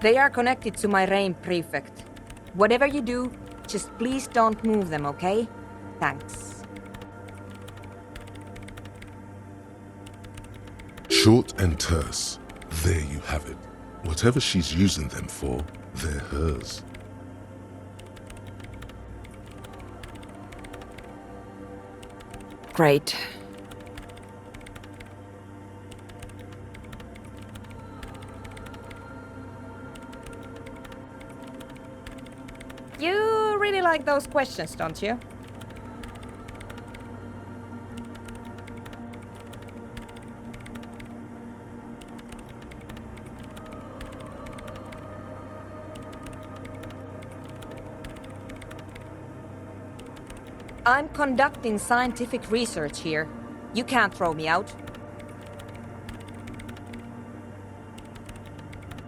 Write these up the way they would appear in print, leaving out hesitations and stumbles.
They are connected to my RAIN prefect. Whatever you do, just please don't move them, okay? Thanks. Short and terse. There you have it. Whatever she's using them for, they're hers. Great. You really like those questions, don't you? I'm conducting scientific research here. You can't throw me out.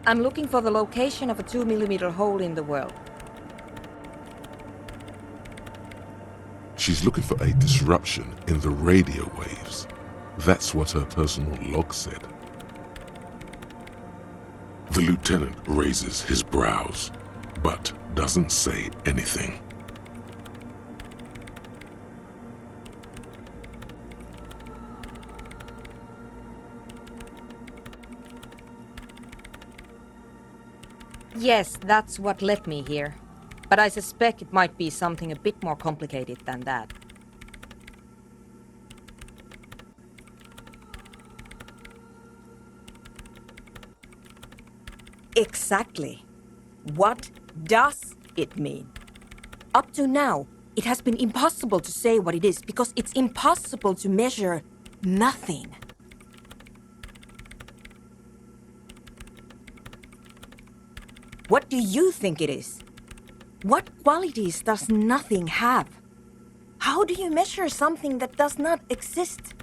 I'm looking for the location of a 2mm hole in the world. She's looking for a disruption in the radio waves. That's what her personal log said. The lieutenant raises his brows, but doesn't say anything. Yes, that's what led me here. But I suspect it might be something a bit more complicated than that. Exactly. What does it mean? Up to now, it has been impossible to say what it is because it's impossible to measure nothing. What do you think it is? What qualities does nothing have? How do you measure something that does not exist?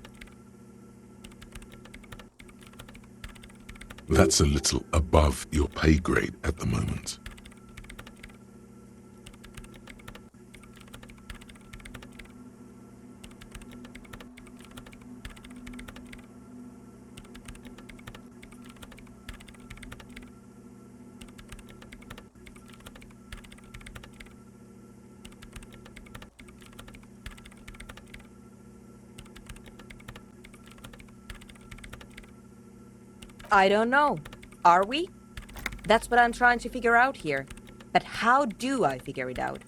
That's a little above your pay grade at the moment. I don't know. Are we? That's what I'm trying to figure out here. But how do I figure it out?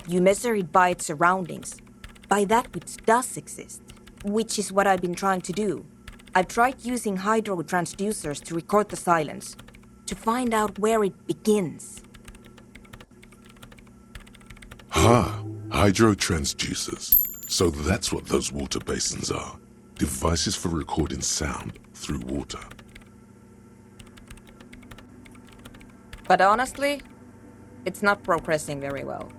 You measure it by its surroundings, by that which does exist, which is what I've been trying to do. I've tried using hydro transducers to record the silence, to find out where it begins. Hydro transducers. So that's what those water basins are. Devices for recording sound through water. But honestly, it's not progressing very well.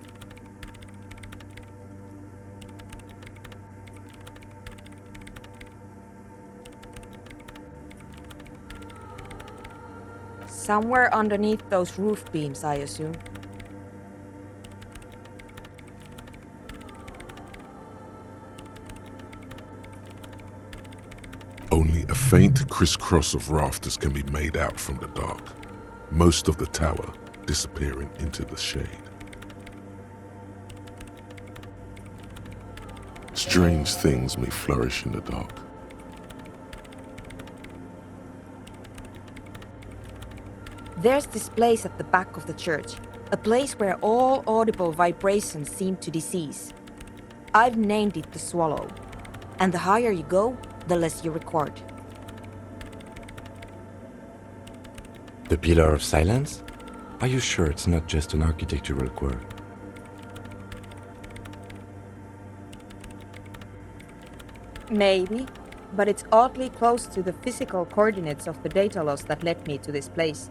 Somewhere underneath those roof beams, I assume. Only a faint crisscross of rafters can be made out from the dark, most of the tower disappearing into the shade. Strange things may flourish in the dark. There's this place at the back of the church, a place where all audible vibrations seem to decease. I've named it the Swallow, and the higher you go, the less you record. The Pillar of Silence? Are you sure it's not just an architectural quirk? Maybe, but it's oddly close to the physical coordinates of the data loss that led me to this place.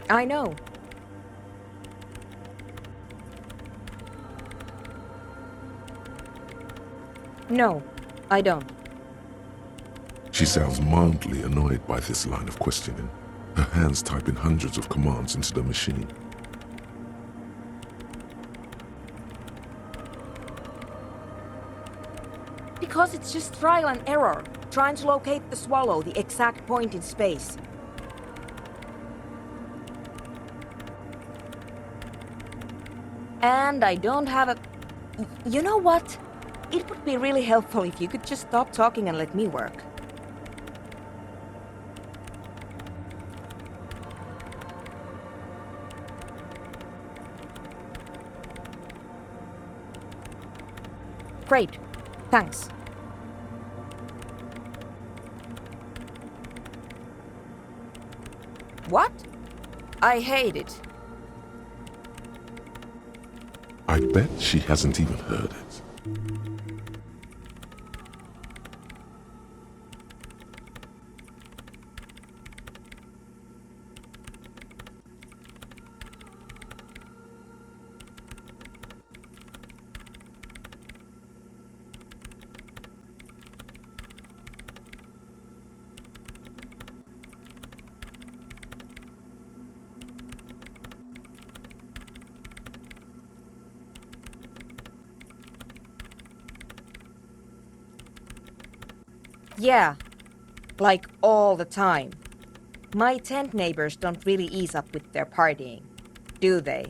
I know. No, I don't. She sounds mildly annoyed by this line of questioning, her hands typing hundreds of commands into the machine. Because it's just trial and error, trying to locate the swallow, the exact point in space. And I don't have a... You know what? It would be really helpful if you could just stop talking and let me work. Great. Thanks. What? I hate it. I bet she hasn't even heard it. Yeah, like all the time. My tent neighbors don't really ease up with their partying, do they?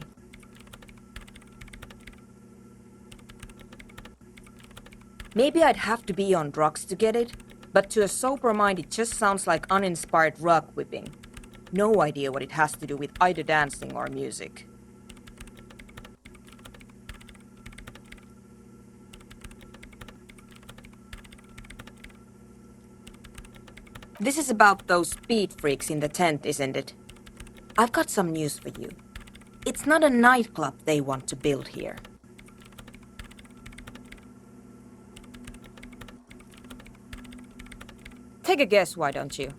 Maybe I'd have to be on drugs to get it, but to a sober mind it just sounds like uninspired rug whipping. No idea what it has to do with either dancing or music. This is about those speed freaks in the tent, isn't it? I've got some news for you. It's not a nightclub they want to build here. Take a guess, why don't you?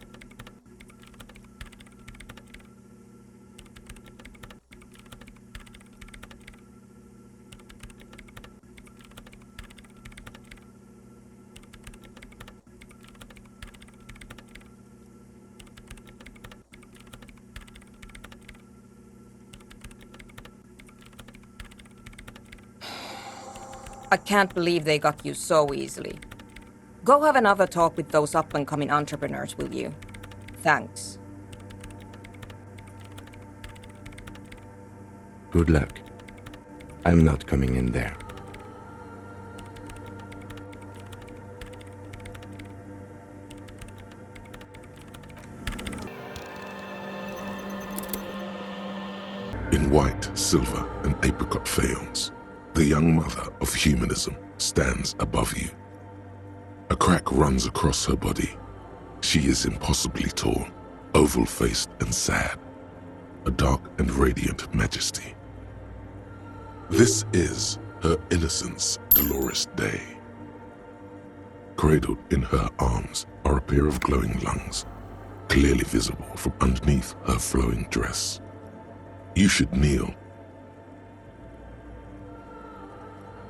I can't believe they got you so easily. Go have another talk with those up-and-coming entrepreneurs, will you? Thanks. Good luck. I'm not coming in there. In white, silver, and apricot faience, the young mother of humanism stands above you. A crack runs across her body. She is impossibly tall, oval-faced and sad, a dark and radiant majesty. This is her innocence, Dolores Day. Cradled in her arms are a pair of glowing lungs, clearly visible from underneath her flowing dress. You should kneel.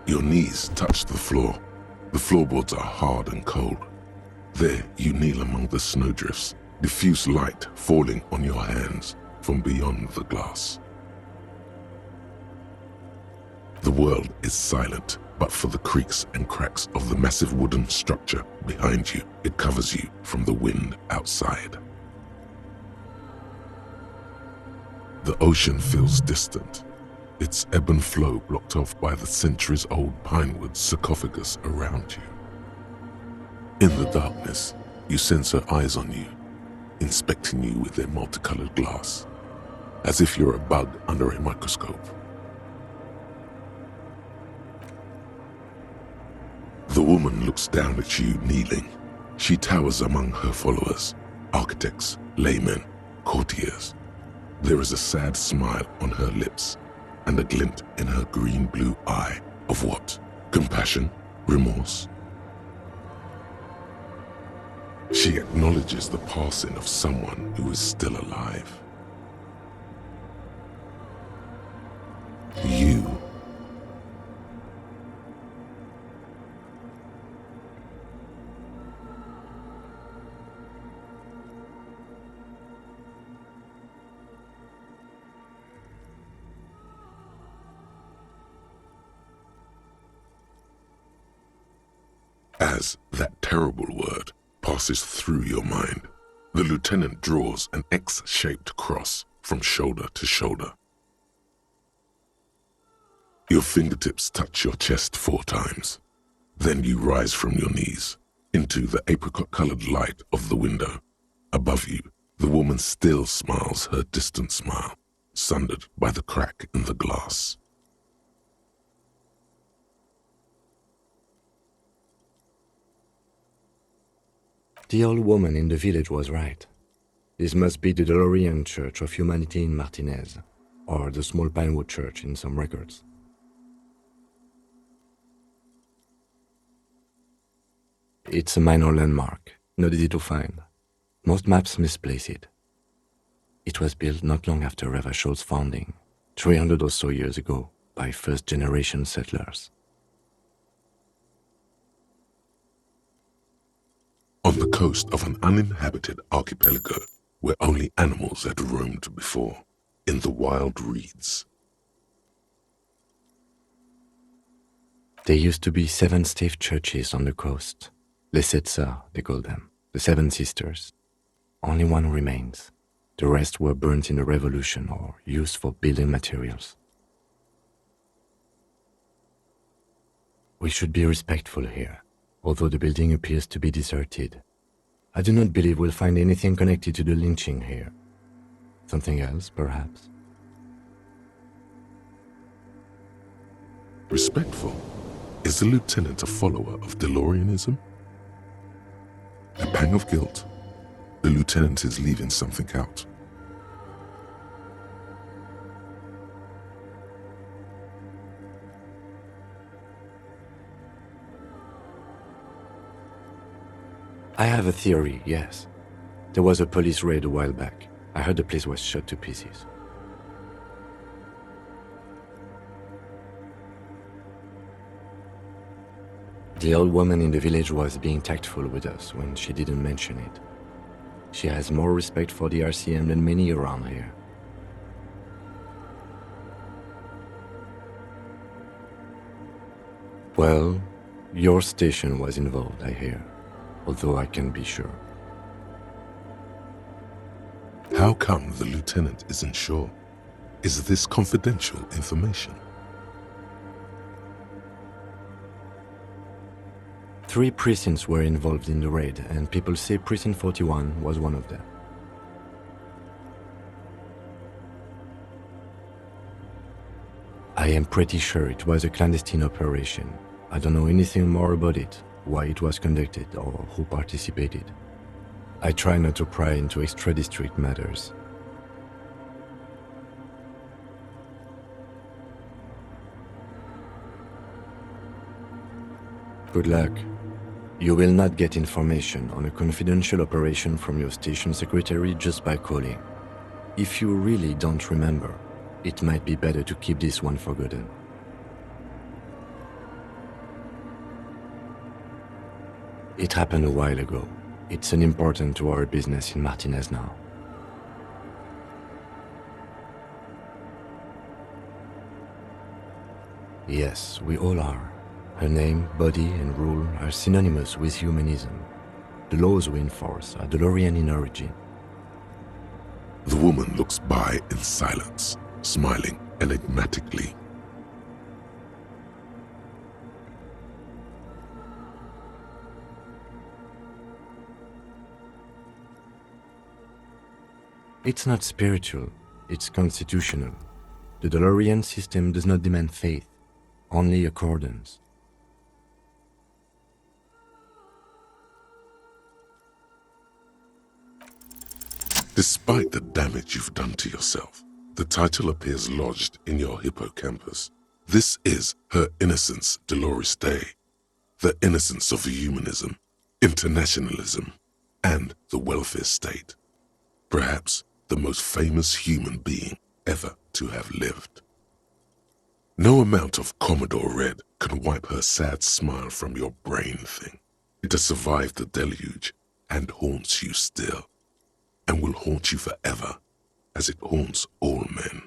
Your knees touch the floor. The floorboards are hard and cold. There you kneel among the snowdrifts, diffuse light falling on your hands from beyond the glass. The world is silent, but for the creaks and cracks of the massive wooden structure behind you, it covers you from the wind outside. The ocean feels distant, its ebb and flow blocked off by the centuries-old pinewood sarcophagus around you. In the darkness, you sense her eyes on you, inspecting you with their multicolored glass, as if you're a bug under a microscope. The woman looks down at you kneeling. She towers among her followers, architects, laymen, courtiers. There is a sad smile on her lips and a glint in her green-blue eye of what? Compassion? Remorse? She acknowledges the passing of someone who is still alive. You. As that terrible word passes through your mind, the lieutenant draws an X-shaped cross from shoulder to shoulder. Your fingertips touch your chest 4 times. Then you rise from your knees into the apricot-colored light of the window. Above you, the woman still smiles her distant smile, sundered by the crack in the glass. The old woman in the village was right. This must be the DeLorean Church of Humanity in Martinez, or the small Pinewood Church in some records. It's a minor landmark, not easy to find. Most maps misplace it. It was built not long after Ravachol's founding, 300 or so years ago, by first-generation settlers. On the coast of an uninhabited archipelago where only animals had roamed before, in the wild reeds. There used to be 7 stave churches on the coast. Lesetsa, they call them, the 7 sisters. Only one remains. The rest were burnt in the revolution or used for building materials. We should be respectful here, although the building appears to be deserted. I do not believe we'll find anything connected to the lynching here. Something else, perhaps? Respectful? Is the lieutenant a follower of DeLoreanism? A pang of guilt. The lieutenant is leaving something out. I have a theory, yes. There was a police raid a while back. I heard the place was shot to pieces. The old woman in the village was being tactful with us when she didn't mention it. She has more respect for the RCM than many around here. Well, your station was involved, I hear, although I can't be sure. How come the lieutenant isn't sure? Is this confidential information? 3 precincts were involved in the raid, and people say Precinct 41 was one of them. I am pretty sure it was a clandestine operation. I don't know anything more about it, why it was conducted, or who participated. I try not to pry into extra-district matters. Good luck. You will not get information on a confidential operation from your station secretary just by calling. If you really don't remember, it might be better to keep this one forgotten. It happened a while ago. It's unimportant to our business in Martinez now. Yes, we all are. Her name, body, and rule are synonymous with humanism. The laws we enforce are DeLorean in origin. The woman looks by in silence, smiling enigmatically. It's not spiritual, it's constitutional. The DeLorean system does not demand faith, only accordance. Despite the damage you've done to yourself, the title appears lodged in your hippocampus. This is Her Innocence Dolores Day, the innocence of humanism, internationalism, and the welfare state. Perhaps the most famous human being ever to have lived. No amount of Commodore Red can wipe her sad smile from your brain thing. It has survived the deluge and haunts you still, and will haunt you forever, as it haunts all men.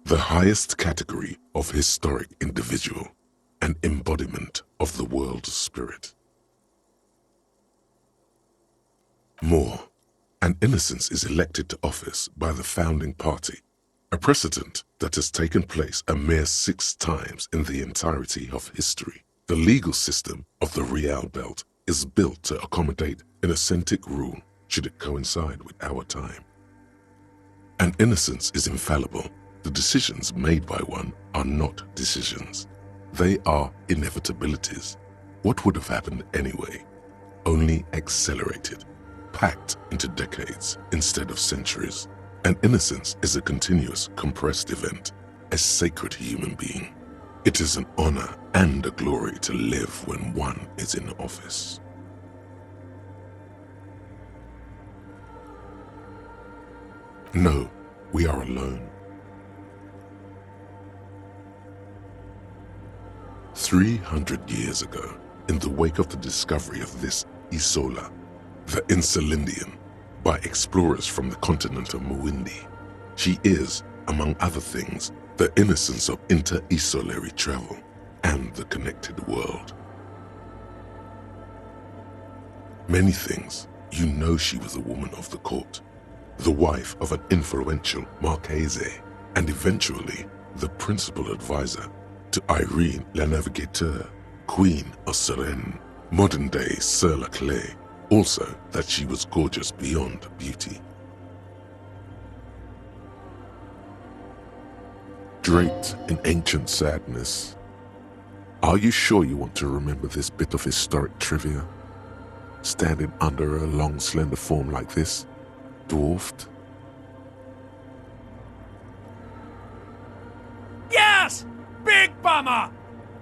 the highest category of historic individual, an embodiment of the world spirit. More, an innocence is elected to office by the founding party, a precedent that has taken place a mere 6 times in the entirety of history. The legal system of the Real Belt is built to accommodate an authentic rule should it coincide with our time. An innocence is infallible. The decisions made by one are not decisions. They are inevitabilities. What would have happened anyway? Only accelerated, packed into decades instead of centuries. An innocence is a continuous, compressed event, a sacred human being. It is an honor and a glory to live when one is in office. No, we are alone. 300 years ago, in the wake of the discovery of this Isola, the Insulindian, by explorers from the continent of Muindi, she is, among other things, the innocence of inter-isolary travel and the connected world. Many things, you know she was a woman of the court, the wife of an influential Marchese, and eventually the principal advisor to Irene La Navigateur, Queen of Suresnes, modern-day Sir Laclais, also that she was gorgeous beyond beauty. Draped in ancient sadness, are you sure you want to remember this bit of historic trivia? Standing under a long, slender form like this, dwarfed? Yes! Big bummer!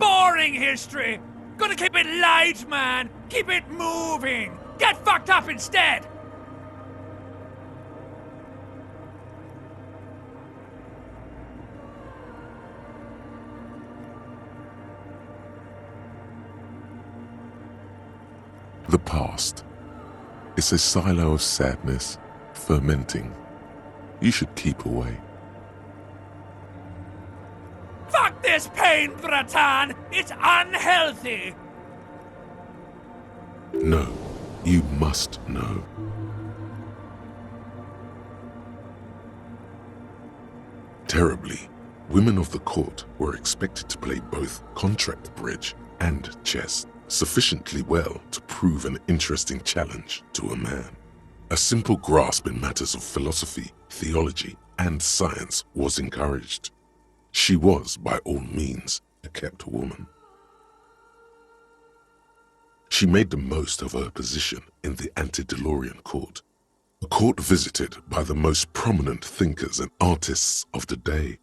Boring history! Gonna keep it light, man! Keep it moving! Get fucked up instead! The past is a silo of sadness, fermenting. You should keep away. Fuck this pain, Bratan! It's unhealthy! No, you must know. Terribly, women of the court were expected to play both contract bridge and chess sufficiently well to prove an interesting challenge to a man. A simple grasp in matters of philosophy, theology, and science was encouraged. She was, by all means, a kept woman. She made the most of her position in the antediluvian court, a court visited by the most prominent thinkers and artists of the day.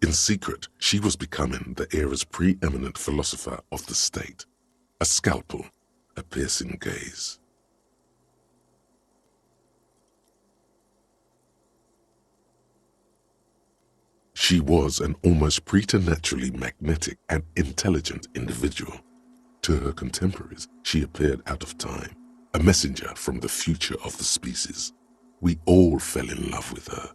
In secret, she was becoming the era's preeminent philosopher of the state. A scalpel, a piercing gaze. She was an almost preternaturally magnetic and intelligent individual. To her contemporaries, she appeared out of time, a messenger from the future of the species. We all fell in love with her,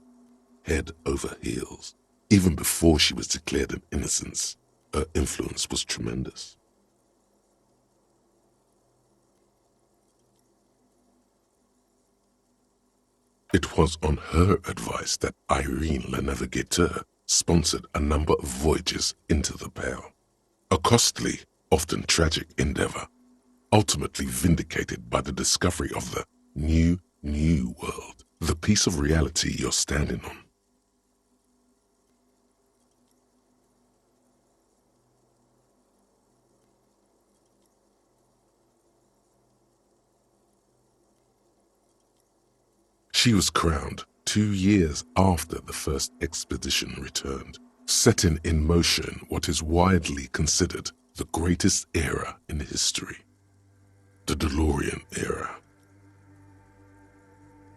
head over heels. Even before she was declared an innocence, her influence was tremendous. It was on her advice that Irene La Navigateur sponsored a number of voyages into the Pale, a costly, often tragic endeavor, ultimately vindicated by the discovery of the new world, the piece of reality you're standing on. She was crowned 2 years after the first expedition returned, setting in motion what is widely considered the greatest era in history, the DeLorean era.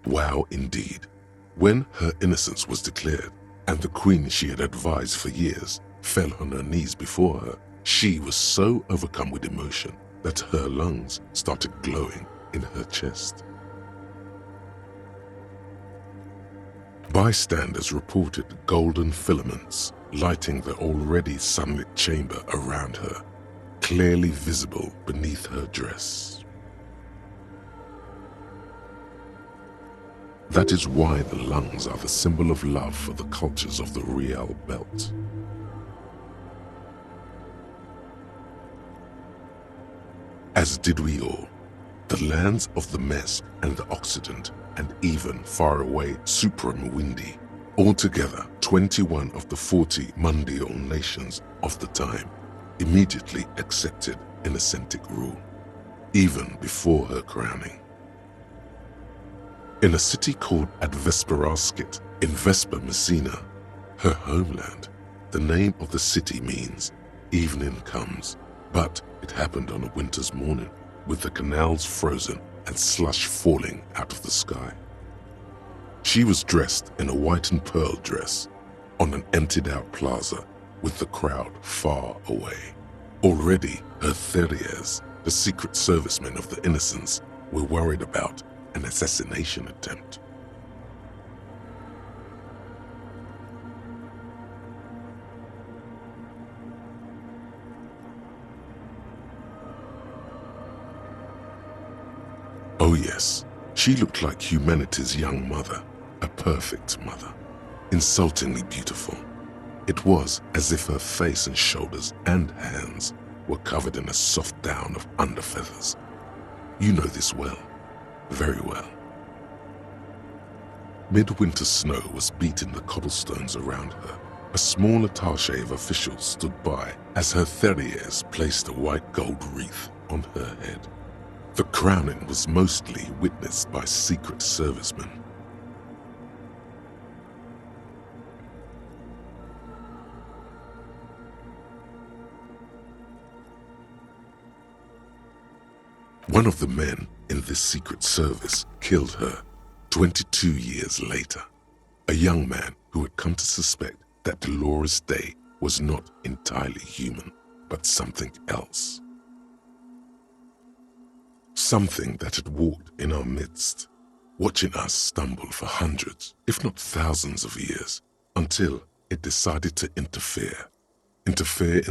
Wow, indeed. When her innocence was declared and the queen she had advised for years fell on her knees before her, she was so overcome with emotion that her lungs started glowing in her chest. Bystanders reported golden filaments lighting the already sunlit chamber around her, clearly visible beneath her dress. That is why the lungs are the symbol of love for the cultures of the Real Belt. As did we all, the lands of the Mesk and the Occident, and even far away Supramwindi, altogether 21 of the 40 mundial nations of the time, immediately accepted Innocentic rule, even before her crowning. In a city called Advesperaskit in Vesper Messina, her homeland, the name of the city means evening comes, but it happened on a winter's morning, with the canals frozen and slush falling out of the sky. She was dressed in a white and pearl dress on an emptied-out plaza with the crowd far away. Already, her Theriers, the secret servicemen of the Innocents, were worried about an assassination attempt. Oh yes, she looked like humanity's young mother, a perfect mother, insultingly beautiful. It was as if her face and shoulders and hands were covered in a soft down of underfeathers. You know this well, very well. Midwinter snow was beating the cobblestones around her. A small attaché of officials stood by as her Theriers placed a white gold wreath on her head. The crowning was mostly witnessed by secret servicemen. One of the men in this secret service killed her 22 years later, a young man who had come to suspect that Dolores Day was not entirely human, but something else. Something that had walked in our midst, watching us stumble for hundreds, if not thousands of years, until it decided to interfere in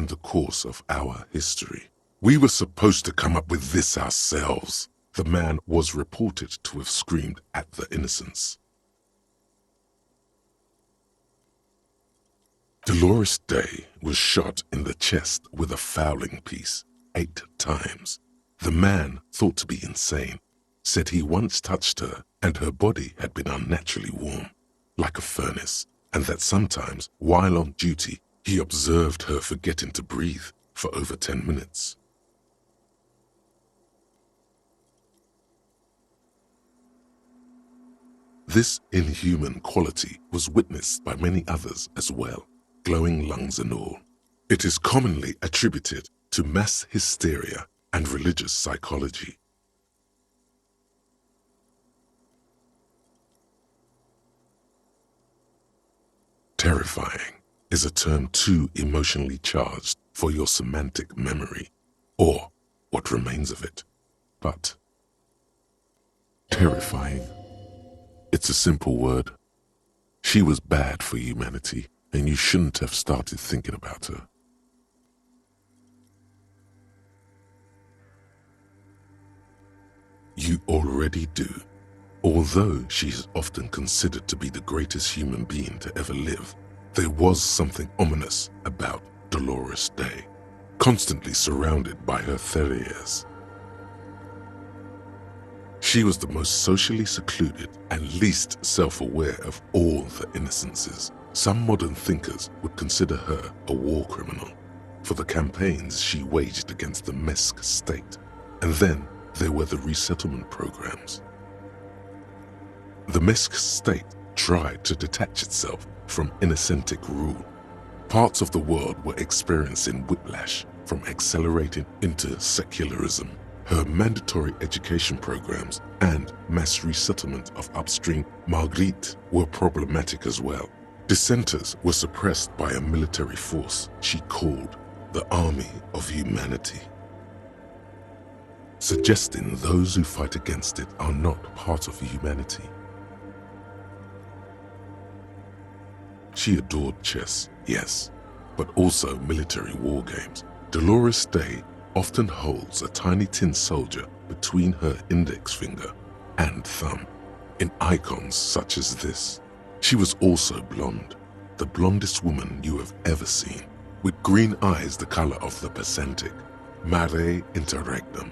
the course of our history. We were supposed to come up with this ourselves, the man was reported to have screamed at the Innocents. Dolores Day was shot in the chest with a fowling piece 8 times. The man, thought to be insane, said he once touched her and her body had been unnaturally warm, like a furnace, and that sometimes, while on duty, he observed her forgetting to breathe for over 10 minutes. This inhuman quality was witnessed by many others as well, glowing lungs and all. It is commonly attributed to mass hysteria and religious psychology. Terrifying is a term too emotionally charged for your semantic memory, or what remains of it. But terrifying, it's a simple word. She was bad for humanity, and you shouldn't have started thinking about her. You already do. Although she is often considered to be the greatest human being to ever live, there was something ominous about Dolores Day, constantly surrounded by her Theriers. She was the most socially secluded and least self-aware of all the Innocences. Some modern thinkers would consider her a war criminal for the campaigns she waged against the Mesk state, and then there were the resettlement programs. The Mesk state tried to detach itself from Innocentic rule. Parts of the world were experiencing whiplash from accelerating into secularism. Her mandatory education programs and mass resettlement of upstream Marguerite were problematic as well. Dissenters were suppressed by a military force she called the Army of Humanity, suggesting those who fight against it are not part of humanity. She adored chess, yes, but also military war games. Dolores Day often holds a tiny tin soldier between her index finger and thumb in icons such as this. She was also blonde, the blondest woman you have ever seen, with green eyes the color of the Pacentic, mare interregnum.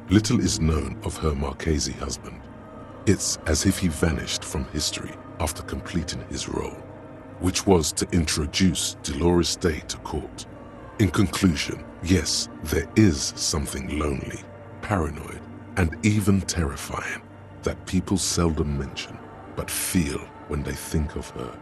Little is known of her Marchese husband. It's as if he vanished from history after completing his role, which was to introduce Dolores Day to court. In conclusion, yes, there is something lonely, paranoid, and even terrifying that people seldom mention but feel when they think of her.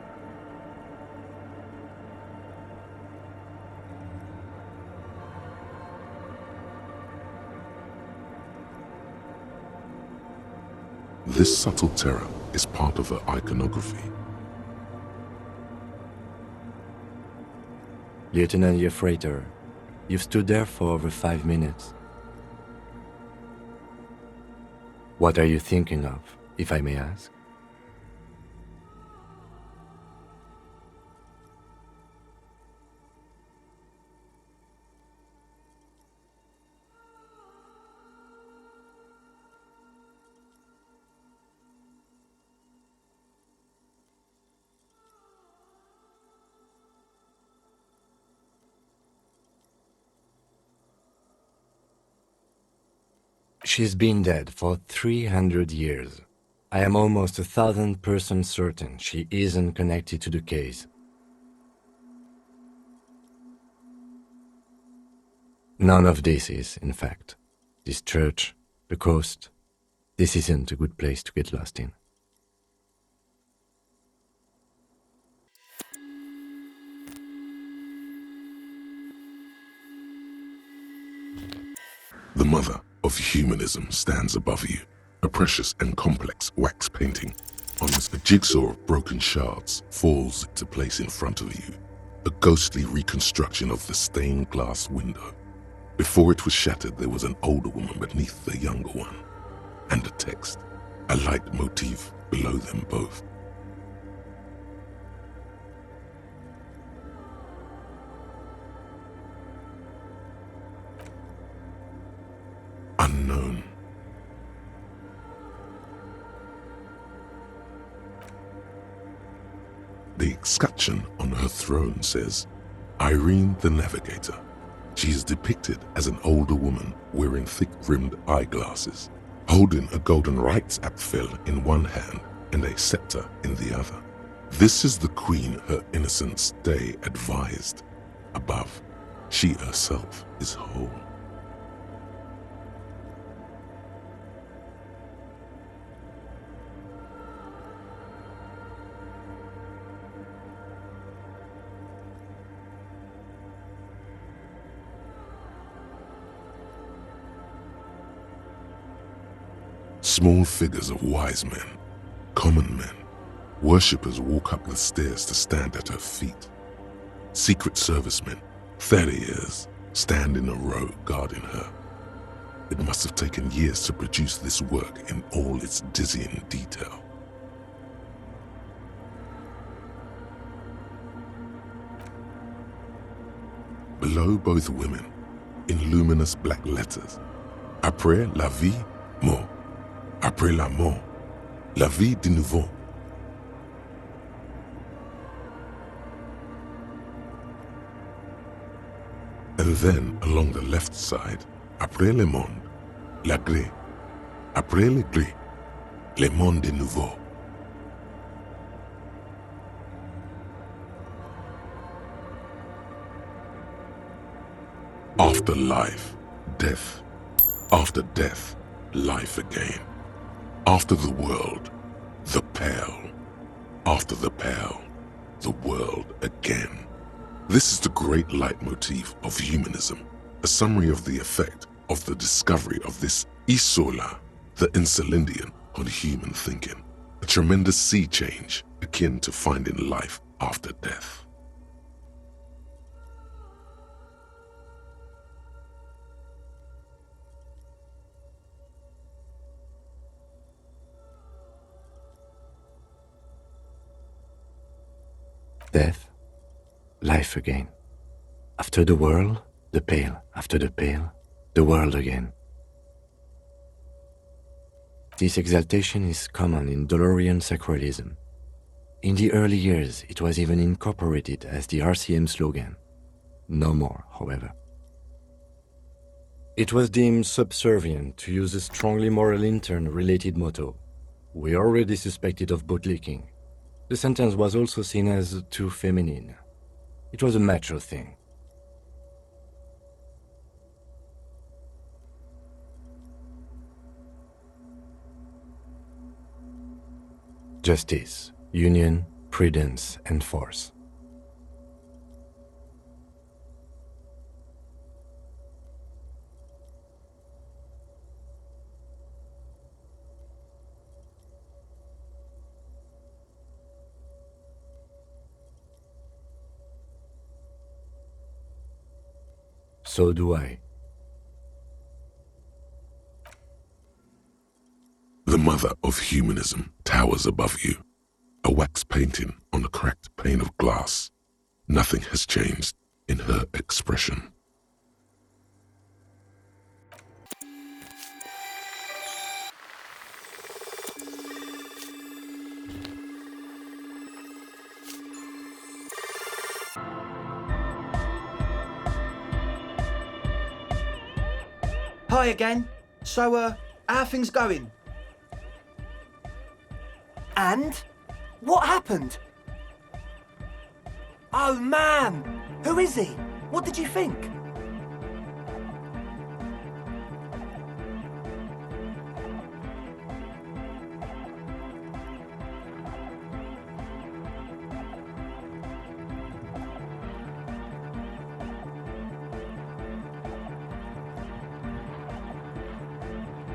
This subtle terror is part of her iconography. Lieutenant Yefrater, you've stood there for over 5 minutes. What are you thinking of, if I may ask? She's been dead for 300 years. I am almost 1,000% certain she isn't connected to the case. None of this is, in fact. This church, the coast, this isn't a good place to get lost in. The mother of humanism stands above you, a precious and complex wax painting on which a jigsaw of broken shards falls into place in front of you, a ghostly reconstruction of the stained glass window. Before it was shattered, there was an older woman beneath the younger one, and a text, a light motif below them both. Unknown. The escutcheon on her throne says, Irene the Navigator. She is depicted as an older woman wearing thick-rimmed eyeglasses, holding a golden rights apfel in one hand and a scepter in the other. This is the queen her innocence day advised. Above, she herself is whole. Small figures of wise men, common men, worshippers walk up the stairs to stand at her feet. Secret servicemen, farriers, stand in a row guarding her. It must have taken years to produce this work in all its dizzying detail. Below both women, in luminous black letters, Après la vie, mort. Après la mort, la vie de nouveau. And then along the left side, après le monde, la gré. Après le gré, le monde de nouveau. After life, death. After death, life again. After the world, the pale. After the pale, the world again. This is the great leitmotif of humanism, a summary of the effect of the discovery of this isola, the Insulindian, on human thinking, a tremendous sea change akin to finding life after death. Death, life again. After the world, the pale. After the pale, the world again. This exaltation is common in Dolorian sacralism. In the early years, it was even incorporated as the RCM slogan. No more, however. It was deemed subservient to use a strongly moral intern-related motto. We already suspected of bootlicking. The sentence was also seen as too feminine. It was a macho thing. Justice, union, prudence, and force. So do I. The mother of humanism towers above you, a wax painting on a cracked pane of glass. Nothing has changed in her expression. Hi again. So, how are things going? And? What happened? Oh man! Who is he? What did you think?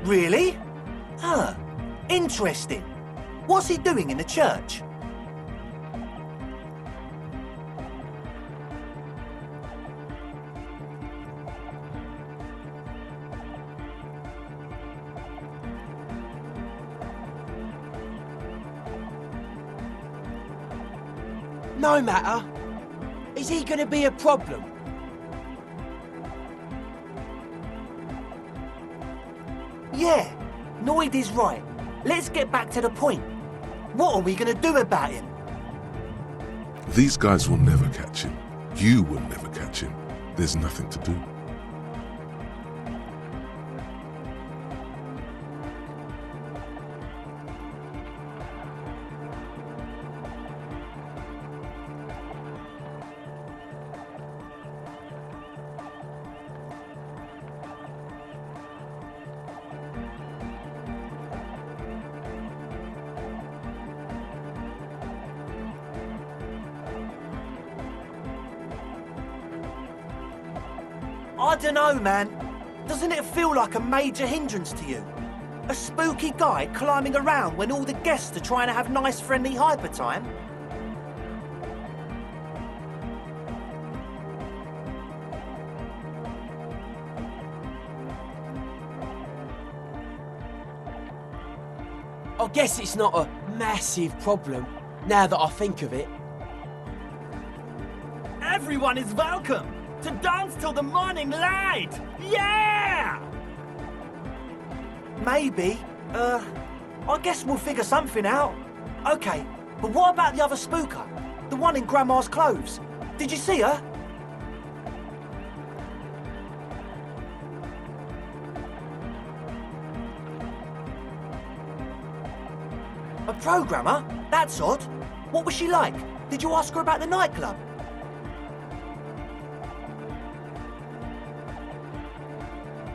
Really? Huh. Interesting. What's he doing in the church? No matter. Is he gonna be a problem? Yeah, Noid is right. Let's get back to the point. What are we gonna do about him? These guys will never catch him. You will never catch him. There's nothing to do. I dunno, man. Doesn't it feel like a major hindrance to you? A spooky guy climbing around when all the guests are trying to have nice, friendly hyper time? I guess it's not a massive problem, now that I think of it. Everyone is welcome to dance till the morning light! Yeah! Maybe. I guess we'll figure something out. Okay, but what about the other spooker? The one in Grandma's clothes? Did you see her? A programmer? That's odd. What was she like? Did you ask her about the nightclub?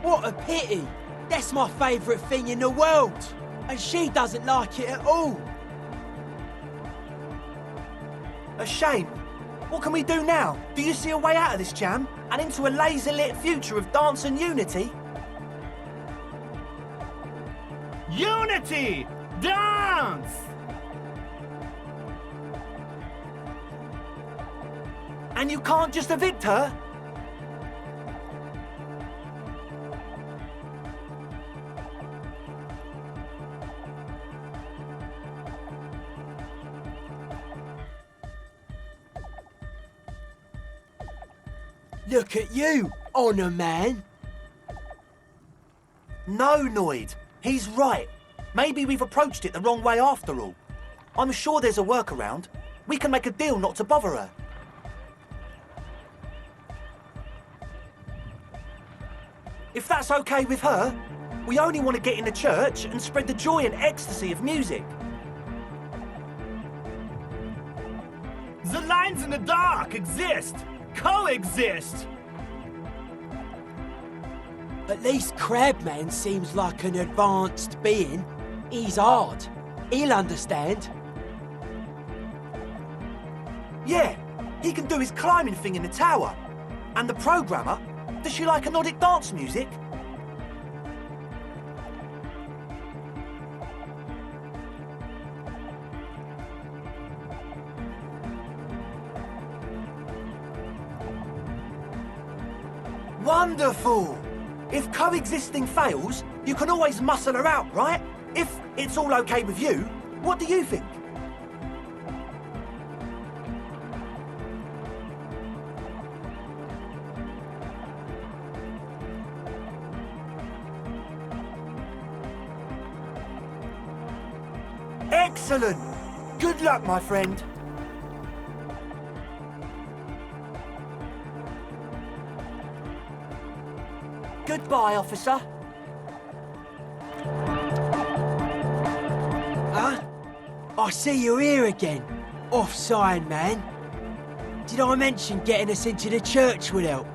What a pity! That's my favourite thing in the world! And she doesn't like it at all! A shame. What can we do now? Do you see a way out of this jam? And into a laser-lit future of dance and unity? Unity! Dance! And you can't just evict her? Look at you, honour man. No, Noid. He's right. Maybe we've approached it the wrong way after all. I'm sure there's a workaround. We can make a deal not to bother her. If that's okay with her, we only want to get in the church and spread the joy and ecstasy of music. The lines in the dark exist, coexist. At least Crabman seems like an advanced being. He's hard. He'll understand. Yeah, he can do his climbing thing in the tower. And the programmer, does she like Nordic dance music? Wonderful! If coexisting fails, you can always muscle her out, right? If it's all okay with you, what do you think? Excellent! Good luck, my friend. Goodbye, officer. Huh? I see you here again. Off-sign, man. Did I mention getting us into the church would help?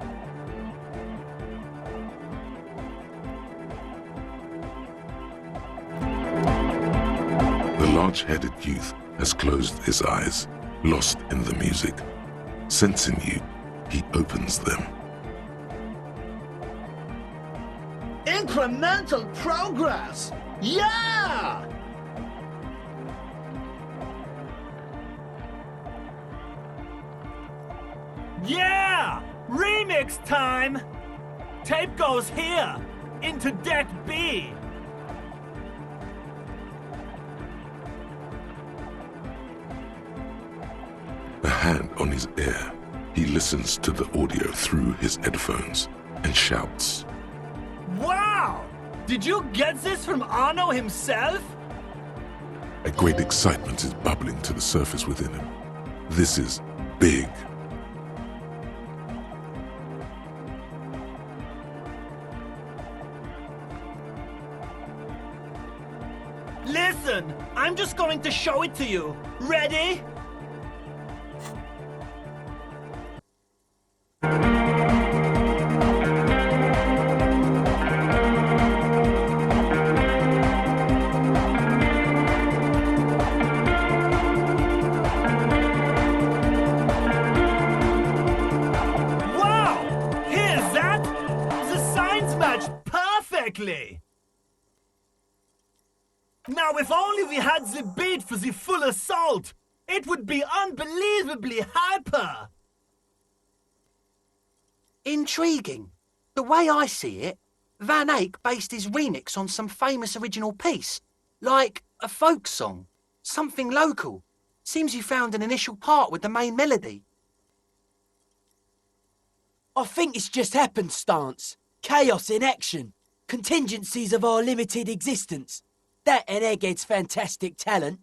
The large-headed youth has closed his eyes, lost in the music. Sensing you, he opens them. Incremental progress! Yeah! Yeah! Remix time! Tape goes here, into deck B. A hand on his ear, he listens to the audio through his headphones and shouts. Wow! Did you get this from Arno himself? A great excitement is bubbling to the surface within him. This is big. Listen, I'm just going to show it to you. Ready? Wow! Here's that! The signs match perfectly! Now, if only we had the beat for the full assault, it would be unbelievably hyper! Intriguing. The way I see it, Van Eyck based his remix on some famous original piece, like a folk song, something local. Seems you found an initial part with the main melody. I think it's just happenstance. Chaos in action. Contingencies of our limited existence. That and Egghead's fantastic talent.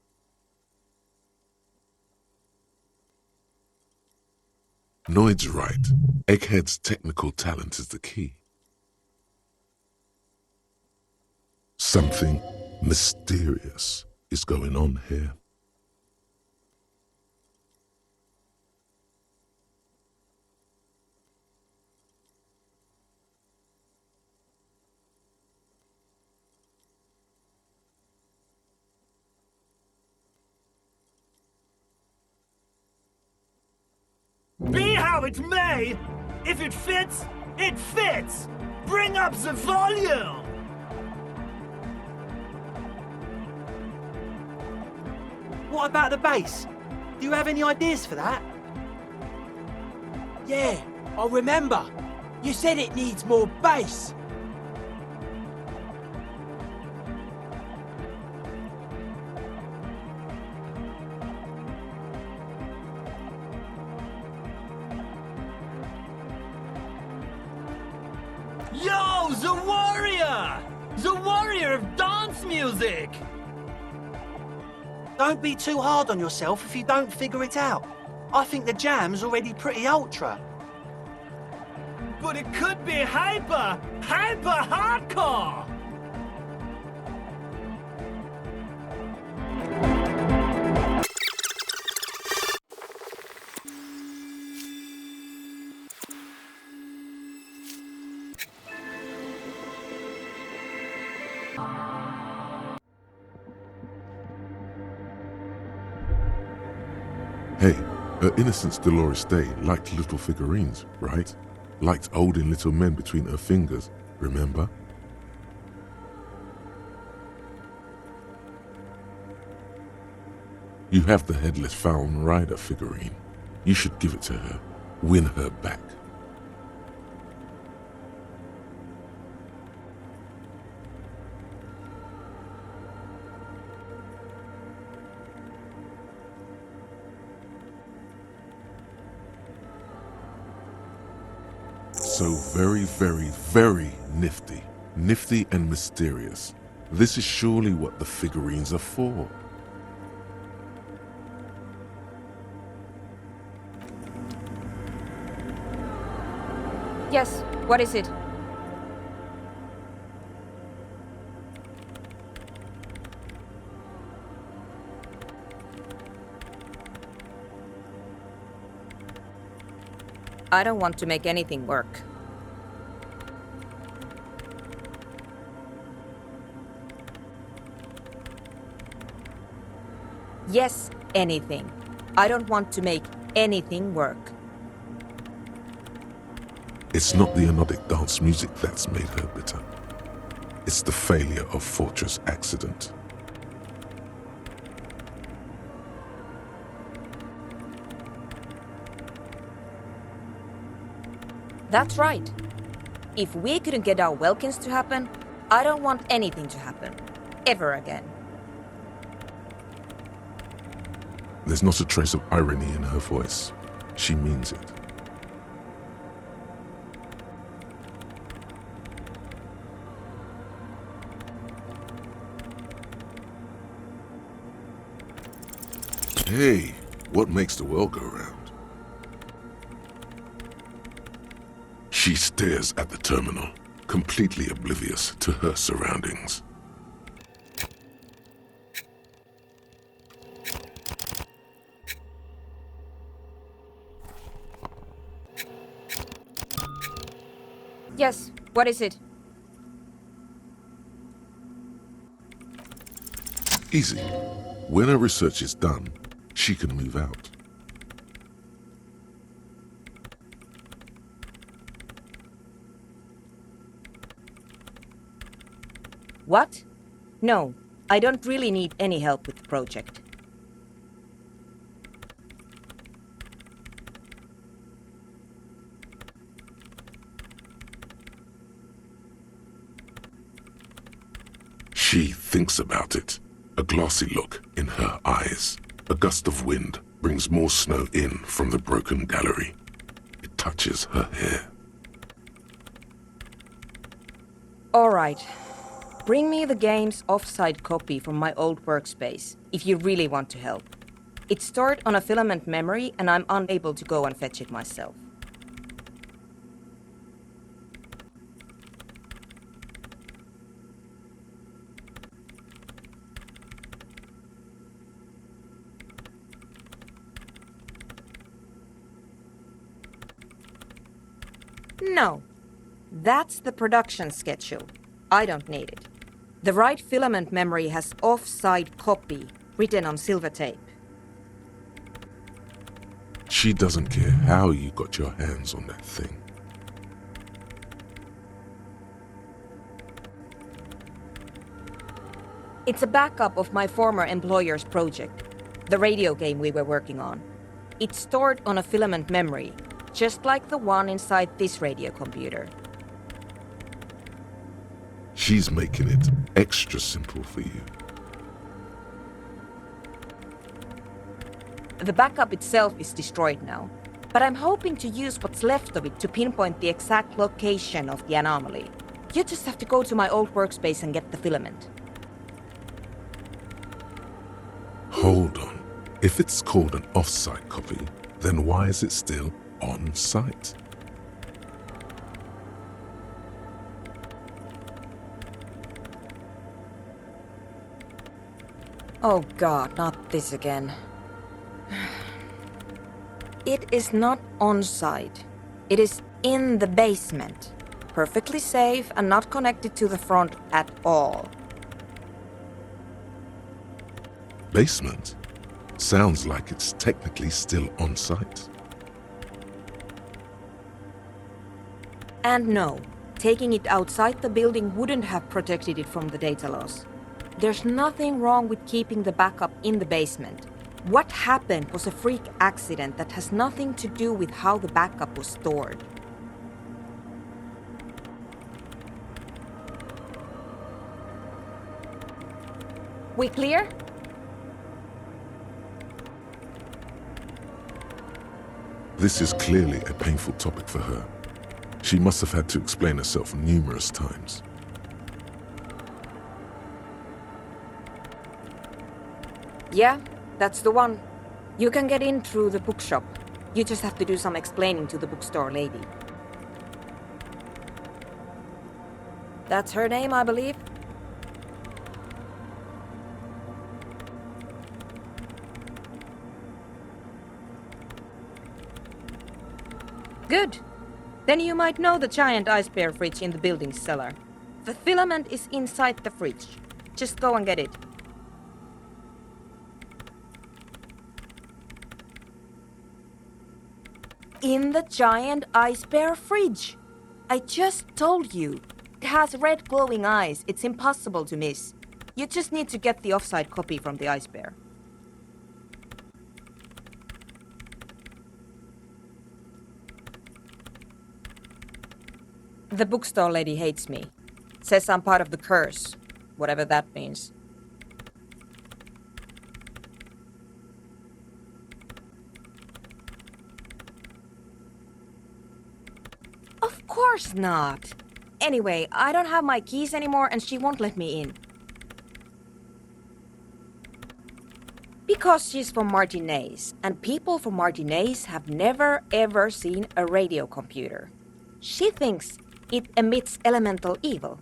Noid's right. Egghead's technical talent is the key. Something mysterious is going on here. Be how it may, if it fits, it fits! Bring up the volume! What about the bass? Do you have any ideas for that? Yeah, I remember. You said it needs more bass. music! Don't be too hard on yourself if you don't figure it out. I think the jam's already pretty ultra. But it could be hyper hardcore! Hey, her Innocence Dolores Day liked little figurines, right? Liked holding little men between her fingers, remember? You have the Headless Falcon Rider figurine. You should give it to her. Win her back. So very, very, very nifty. Nifty and mysterious. This is surely what the figurines are for. Yes, what is it? I don't want to make anything work. Yes, anything. I don't want to make anything work. It's not the anodic dance music that's made her bitter. It's the failure of Fortress Accident. That's right. If we couldn't get our Welkins to happen, I don't want anything to happen. Ever again. There's not a trace of irony in her voice. She means it. Hey, what makes the world go round? She stares at the terminal, completely oblivious to her surroundings. Yes, what is it? Easy. When her research is done, she can move out. What? No, I don't really need any help with the project. She thinks about it. A glassy look in her eyes. A gust of wind brings more snow in from the broken gallery. It touches her hair. All right. Bring me the game's offside copy from my old workspace, if you really want to help. It's stored on a filament memory, and I'm unable to go and fetch it myself. No. That's the production schedule. I don't need it. The right filament memory has offside copy written on silver tape. She doesn't care how you got your hands on that thing. It's a backup of my former employer's project, the radio game we were working on. It's stored on a filament memory, just like the one inside this radio computer. She's making it extra simple for you. The backup itself is destroyed now, but I'm hoping to use what's left of it to pinpoint the exact location of the anomaly. You just have to go to my old workspace and get the filament. If it's called an off-site copy, then why is it still on-site? Oh God, not this again. It is not on-site. It is in the basement. Perfectly safe and not connected to the front at all. Basement? Sounds like it's technically still on-site. And no, taking it outside the building wouldn't have protected it from the data loss. There's nothing wrong with keeping the backup in the basement. What happened was a freak accident that has nothing to do with how the backup was stored. We clear? This is clearly a painful topic for her. She must have had to explain herself numerous times. Yeah, that's the one. You can get in through the bookshop. You just have to do some explaining to the bookstore lady. That's her name, I believe. Good. Then you might know the giant ice bear fridge in the building's cellar. The filament is inside the fridge. Just go and get it. In the giant ice bear fridge. I just told you. It has red glowing eyes. It's impossible to miss. You just need to get the offside copy from the ice bear. The bookstore lady hates me. Says I'm part of the curse, whatever that means. Of course not. Anyway, I don't have my keys anymore and she won't let me in. Because she's from Martinez, and people from Martinez have never ever seen a radio computer. She thinks it emits elemental evil.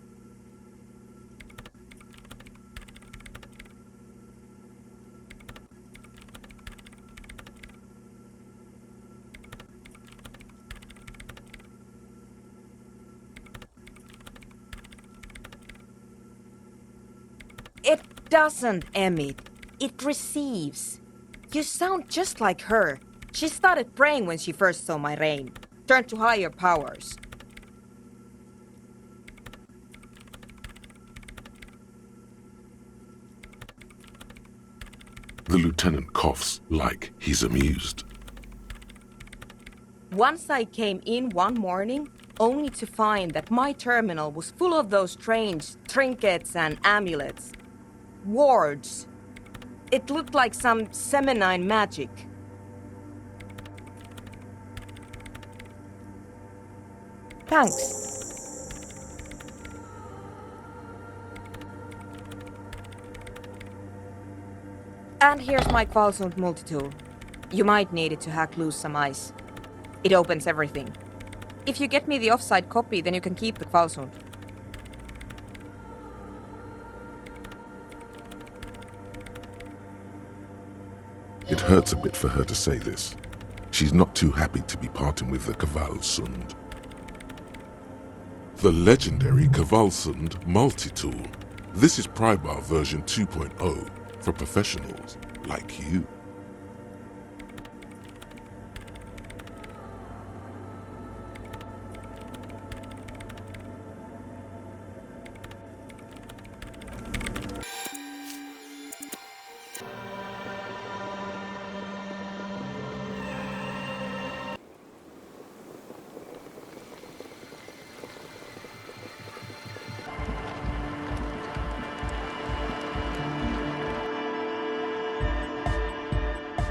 It doesn't emit. It receives. You sound just like her. She started praying when she first saw my rain. Turned to higher powers. The lieutenant coughs like he's amused. Once I came in one morning, only to find that my terminal was full of those strange trinkets and amulets. Wards. It looked like some Semenine magic. Thanks. And here's my Qualsund multi-tool. You might need it to hack loose some ice. It opens everything. If you get me the offside copy, then you can keep the Qualsund. It hurts a bit for her to say this. She's not too happy to be parting with the Kvalsund. The legendary Kvalsund multi-tool. This is Prybar version 2.0 for professionals like you.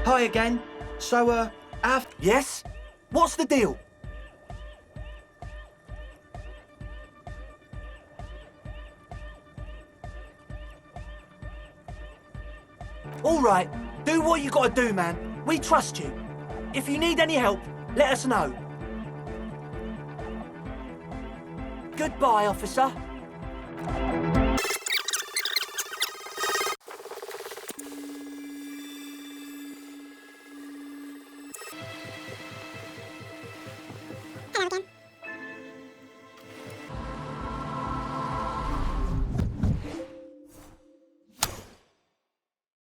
Hi again. So, Yes? What's the deal? All right, Do what you gotta do, man. We trust you. If you need any help, let us know. Goodbye, officer.